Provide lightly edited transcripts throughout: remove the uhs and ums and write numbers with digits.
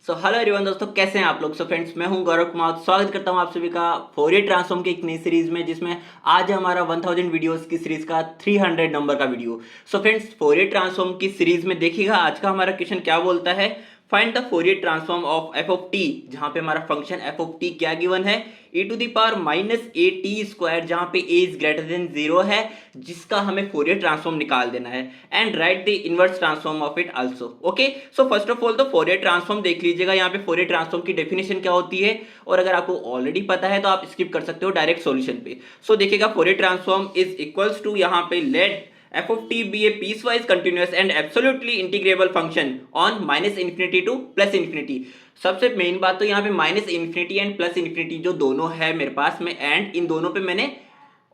So hello everyone दोस्तों, कैसे हैं आप लोग। सो फ्रेंड्स, मैं हूं गौरव कुमार। स्वागत करता हूं आप सभी का फोरियर ट्रांसफॉर्म की एक नई सीरीज में, जिसमें आज है हमारा 1000 वीडियोस की सीरीज का 300 नंबर का video. So friends, Fourier transform की सीरीज में देखिएगा आज का हमारा क्वेश्चन क्या बोलता है। Find the Fourier transform of f of t, जहां पे हमारा फंक्शन एफ ऑफ टी क्या गिवन है, e to the power minus A T square, जहां पे a इज ग्रेटर देन 0 है, जिसका हमें फोरियर ट्रांसफॉर्म निकाल देना है। And right the inverse transform of it also. Okay, so first of all तो फोरियर ट्रांसफॉर्म देख लीजिएगा। यहाँ पे फोरियर ट्रांसफॉर्म की डेफिनेशन क्या होती है, और अगर आपको ऑलरेडी पता है तो आप स्किप कर सकते हो डायरेक्ट सॉल्यूशन पे। सो देखिएगा, Fourier transform is equals to, यहाँ पे let f of t be a piecewise continuous and absolutely integrable function on minus infinity to plus infinity। सबसे मेन बात तो यहाँ पे minus infinity and plus infinity जो दोनों है मेरे पास में, एंड इन दोनों पे मैंने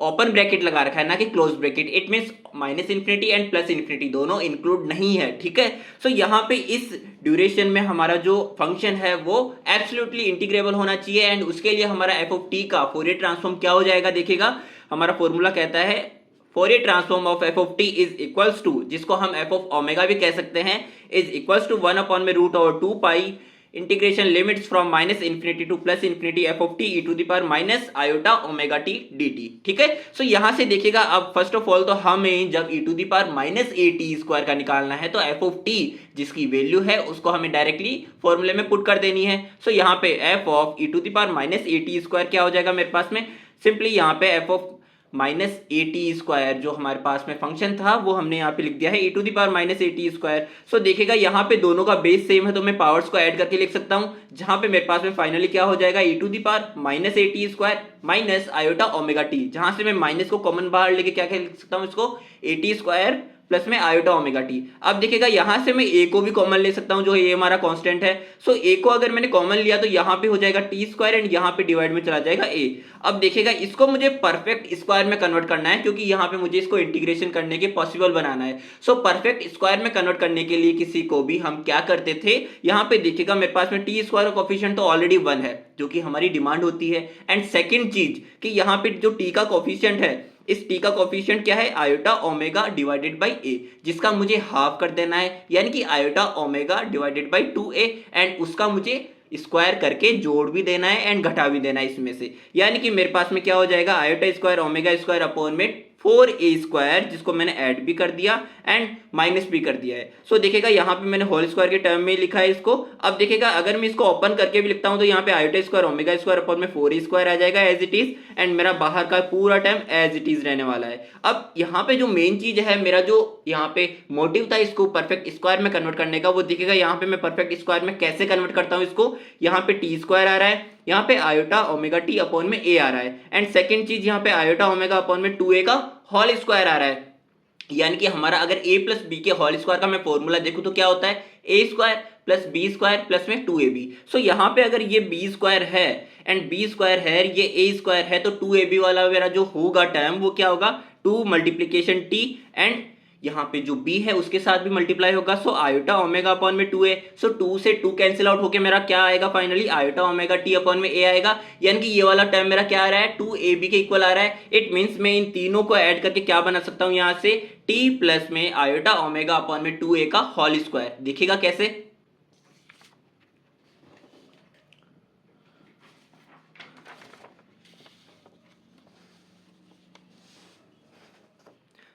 ओपन ब्रैकेट लगा रखा है, ना कि close bracket. It means minus infinity and plus infinity दोनों इंक्लूड नहीं है, ठीक है। सो यहाँ पे इस ड्यूरेशन में हमारा जो फंक्शन है वो एब्सोल्युटली इंटीग्रेबल होना चाहिए, एंड उसके लिए हमारा एफ ऑफ टी का फोरियर ट्रांसफॉर्म क्या हो जाएगा। देखिएगा, हमारा फॉर्मूला कहता है Fourier transform of f of t is equals to, जिसको हम एफ ऑफ ओमेगा भी कह सकते हैं, इज इक्वल्स टू 1 अपॉन में root over 2 pi integration limits from minus infinity to plus infinity f of t e to the power minus iota omega t d t, ठीक है। सो यहां से देखिएगा, अब फर्स्ट ऑफ ऑल तो हमें जब E to the power minus A T square का निकालना है, तो एफ ऑफ टी जिसकी वैल्यू है उसको हमें डायरेक्टली फॉर्मूले में पुट कर देनी है। सो यहाँ पे f of E to the power minus A T square क्या हो जाएगा मेरे पास में, सिंपली यहाँ पे f of minus A T square जो हमारे पास में फंक्शन था वो हमने यहाँ पे लिख दिया है E to the power minus A T square. So देखिएगा, यहाँ पे दोनों का बेस सेम है तो मैं पावर्स को ऐड करके लिख सकता हूँ, जहां पे मेरे पास में फाइनली क्या हो जाएगा, E to the power minus A T square minus iota omega T, जहां से मैं माइनस को कॉमन बाहर लेके क्या क्या लिख सकता हूँ, इसको ए टी स्क्वायर प्लस में आयोटा ओमेगा टी। अब देखिएगा, यहां से मैं ए को भी कॉमन ले सकता हूं, जो ये हमारा कांस्टेंट है। सो ए को अगर मैंने कॉमन लिया तो यहां पे हो जाएगा टी स्क्वायर, एंड यहां पे डिवाइड में चला जाएगा ए। अब देखिएगा, इसको मुझे परफेक्ट स्क्वायर में कन्वर्ट करना है, क्योंकि यहां पे मुझे इसको इंटीग्रेशन करने के पॉसिबल बनाना है। सो परफेक्ट स्क्वायर में कन्वर्ट करने के लिए किसी को भी हम क्या करते थे, यहां पे देखिएगा मेरे पास में टी स्क्वायर का कोफिशिएंट तो ऑलरेडी 1 है, जो कि हमारी डिमांड होती है। एंड सेकेंड चीज कि यहाँ पे जो टी का कोफिशिएंट है, इस टी का कोफिशिएंट क्या है, आयोटा ओमेगा डिवाइडेड बाई ए, जिसका मुझे हाफ कर देना है, यानी कि iota omega divided by 2a, and उसका मुझे स्क्वायर करके जोड़ भी देना है एंड घटा भी देना है इसमें से। यानी कि मेरे पास में क्या हो जाएगा, iota square omega square upon में 4a स्क्वायर, जिसको मैंने ऐड भी कर दिया एंड माइनस भी कर दिया है। सो देखिएगा, यहाँ पे मैंने होल स्क्वायर के टर्म में लिखा है इसको। अब देखिएगा, अगर मैं इसको ओपन करके भी लिखता हूं तो यहाँ पे iota square omega square upon में 4a स्क्वायर आ जाएगा एज इट इज, एंड मेरा बाहर का पूरा टर्म एज इट इज रहने वाला है। अब यहाँ पे जो मेन चीज है, मेरा जो यहाँ पे मोटिव था इसको परफेक्ट स्क्वायर में कन्वर्ट करने का, वो देखिएगा यहाँ पे मैं परफेक्ट स्क्वायर में कैसे कन्वर्ट करता हूँ इसको। यहाँ पे टी स्क्वायर आ रहा है, यहाँ पे आयोटा ओमेगा टी अपॉन में ए आ रहा है, एंड सेकेंड चीज यहाँ पे आयोटा ओमेगा अपॉन में 2a का होल स्क्वायर आ रहा है। यानी कि हमारा अगर a प्लस बी के होल स्क्वायर का मैं फॉर्मूला देखूं तो क्या होता है, A square plus B square plus में 2ab। सो यहाँ पे अगर ये बी स्क्वायर है एंड बी स्क्वायर है, ये ए स्क्वायर है, तो 2ab वाला मेरा जो होगा टर्म वो क्या होगा, 2 मल्टीप्लीकेशन टी, एंड यहाँ पे जो b है उसके साथ भी मल्टीप्लाई होगा। सो आयोटा ओमेगा अपॉन में 2a, सो 2 से 2 कैंसिल आउट होके मेरा क्या आएगा, finally iota omega T upon में a आएगा। यानी कि ये वाला टर्म मेरा क्या आ रहा है, 2ab के इक्वल आ रहा है। इट मींस मैं इन तीनों को ऐड करके क्या बना सकता हूँ, यहाँ से t प्लस में आयोटा ओमेगा अपॉन में 2a का होल स्क्वायर। देखिएगा कैसे,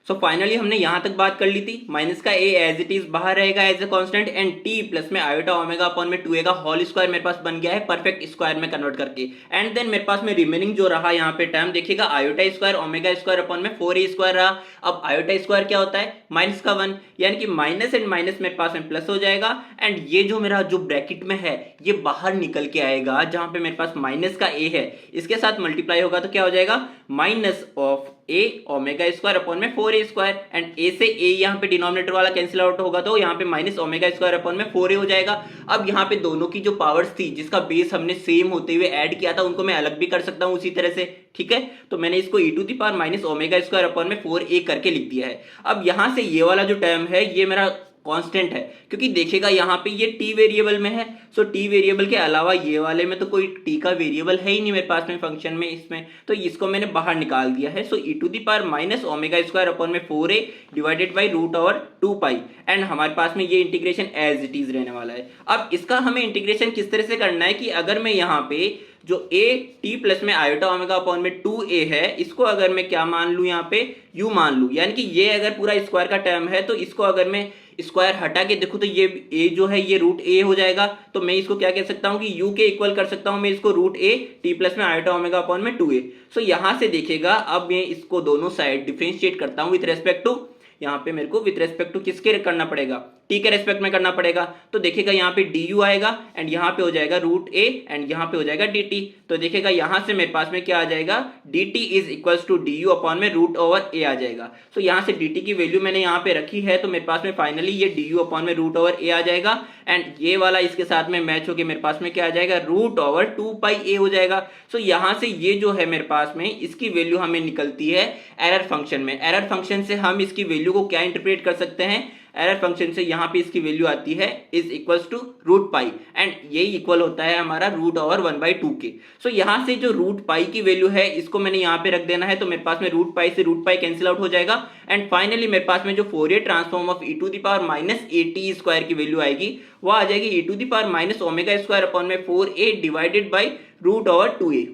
सो फाइनली हमने यहां तक बात कर ली थी। माइनस का ए एज इट इज बाहर रहेगा as a constant, and t plus में आयोटा ओमेगा अपॉन में 2a का होल स्क्वायर मेरे पास बन गया है परफेक्ट स्क्वायर में कन्वर्ट करके। एंड देन मेरे पास में रिमेनिंग जो रहा यहाँ पे टर्म, देखिएगा iota square omega square upon में 4a स्क्वायर रहा। अब आयोटा स्क्वायर क्या होता है, माइनस का 1, यानी कि माइनस एंड माइनस मेरे पास में प्लस हो जाएगा, एंड ये जो मेरा जो ब्रैकेट में है ये बाहर निकल के आएगा, जहां पे मेरे पास माइनस का a है, इसके साथ मल्टीप्लाई होगा तो क्या हो जाएगा, minus of a omega square upon में 4a स्क्वायर, एंड a से a यहाँ पे डिनोमिनेटर वाला कैंसिल आउट होगा तो यहाँ पे माइनस ओमेगा स्क्वायर अपॉन में 4a हो जाएगा। अब यहाँ पे दोनों की जो पावर्स थी जिसका बेस हमने सेम होते हुए ऐड किया था, उनको मैं अलग भी कर सकता हूँ उसी तरह से, ठीक है। तो मैंने इसको e to the power minus omega square upon में 4a करके लिख दिया है। अब यहाँ से ये वाला जो टर्म है ये मेरा कांस्टेंट है, क्योंकि देखिएगा यहाँ पे ये टी वेरिएबल में है। सो टी वेरिएबल के अलावा ये वाले में तो कोई टी का वेरिएबल है ही नहीं मेरे पास में फंक्शन में इसमें, तो इसको मैंने बाहर निकाल दिया है। So E to the power minus omega square upon में 4a divided by root over 2 pi, and हमारे पास में ये इंटीग्रेशन एज इट इज रहने वाला है। अब इसका हमें इंटीग्रेशन किस तरह से करना है कि अगर मैं यहाँ पे जो a t प्लस में आयोटा ओमेगा अपॉन में 2a है, इसको अगर मैं क्या मान लूँ यहाँ पे u मान लूँ, यानी कि ये अगर पूरा स्क्वायर का टर्म है तो इसको अगर मैं स्क्वायर हटा के देखूँ तो ये a जो है ये रूट a हो जाएगा। तो मैं इसको क्या कह सकता हूँ कि u के इक्वल कर सकता हूँ मैं इसको रूट a t प्लस में आयोटा ओमेगा अपॉन में 2a। सो यहाँ से देखिएगा अब मैं इसको दोनों साइड डिफरेंशिएट करता हूँ विथ रेस्पेक्ट टू, यहाँ पे मेरे को विथ रेस्पेक्ट टू किसके करना पड़ेगा, टी के रेस्पेक्ट में करना पड़ेगा। तो देखिएगा यहाँ पे डी यू आएगा एंड यहाँ पे हो जाएगा रूट ए एंड यहाँ पे हो जाएगा डी टी। तो देखिएगा यहाँ से मेरे पास में क्या आ जाएगा, d t is equals to d u upon में रूट ओवर ए आ जाएगा। तो यहाँ से डी टी की वैल्यू मैंने यहाँ पे रखी है, तो मेरे पास में फाइनली ये डी यू अपॉन में रूट ओवर ए आ जाएगा एंड ये वाला इसके साथ में मैच होकर मेरे पास में क्या आ जाएगा, रूट ओवर 2 पाई ए हो जाएगा। सो यहाँ से ये जो है मेरे पास में इसकी वैल्यू हमें निकलती है एरर फंक्शन में। एरर फंक्शन से हम इसकी वैल्यू को क्या इंटरप्रेट कर सकते हैं, एरर फंक्शन से यहाँ पे इसकी वैल्यू आती है is equals to root pi and ये इक्वल होता है हमारा रूट ओवर 1/2 के। सो यहाँ से जो रूट पाई की वैल्यू है इसको मैंने यहाँ पे रख देना है, तो मेरे पास में रूट पाई से रूट पाई कैंसिल आउट हो जाएगा एंड फाइनली मेरे पास में जो Fourier transform of E to the power minus A T square की वैल्यू आएगी वो आ जाएगी E to the power minus omega square upon में 4a divided by root over 2a।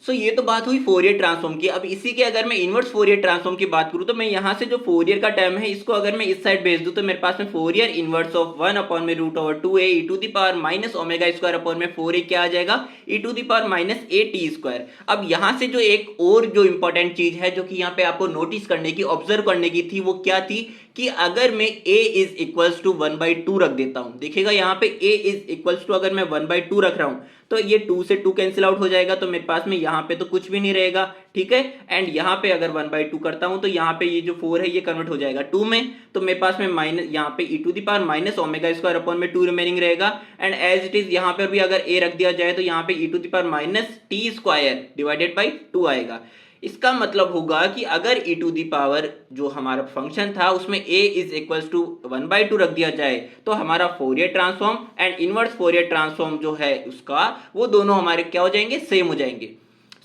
So ये तो बात हुई फोरियर ट्रांसफॉर्म की। अब इसी के अगर मैं इनवर्स फोरियर ट्रांसफॉर्म की बात करूं तो मैं यहाँ से जो फोरियर का टर्म है इसको अगर मैं इस साइड भेज दूं तो मेरे पास में फोरियर इनवर्स ऑफ 1 अपॉन में root over 2a E to the power minus omega square upon में 4a क्या आ जाएगा, E to the power minus A T square. अब यहाँ से जो एक और जो इंपॉर्टेंट चीज है जो कि यहाँ पे आपको नोटिस करने की, ऑब्जर्व करने की थी, वो क्या थी कि अगर मैं a इज इक्वल्स टू 1/2 रख देता हूं, देखिएगा यहाँ पे a इज इक्वल्स टू अगर मैं 1/2 रख रहा हूं तो ये 2 से 2 कैंसिल आउट हो जाएगा, तो मेरे पास में यहाँ पे तो कुछ भी नहीं रहेगा, ठीक है। एंड यहाँ पे अगर 1/2 करता हूं तो यहाँ पे ये जो 4 है ये कन्वर्ट हो जाएगा 2 में, तो मेरे पास में माइनस यहाँ पे E to the power minus omega square upon में 2 रिमेनिंग रहेगा एंड एज इट इज यहाँ पर भी अगर a रख दिया जाए तो यहाँ पे E to the power minus T square divided by 2 आएगा। इसका मतलब होगा कि अगर e टू दी पावर जो हमारा फंक्शन था उसमें a इज इक्वल्स टू 1/2 रख दिया जाए तो हमारा Fourier transform and inverse Fourier transform जो है उसका वो दोनों हमारे क्या हो जाएंगे, सेम हो जाएंगे।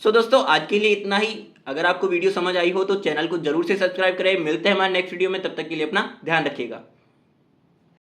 सो दोस्तों आज के लिए इतना ही। अगर आपको वीडियो समझ आई हो तो चैनल को जरूर से सब्सक्राइब करें। मिलते हैं हमारे नेक्स्ट वीडियो में, तब तक के लिए अपना ध्यान रखिएगा।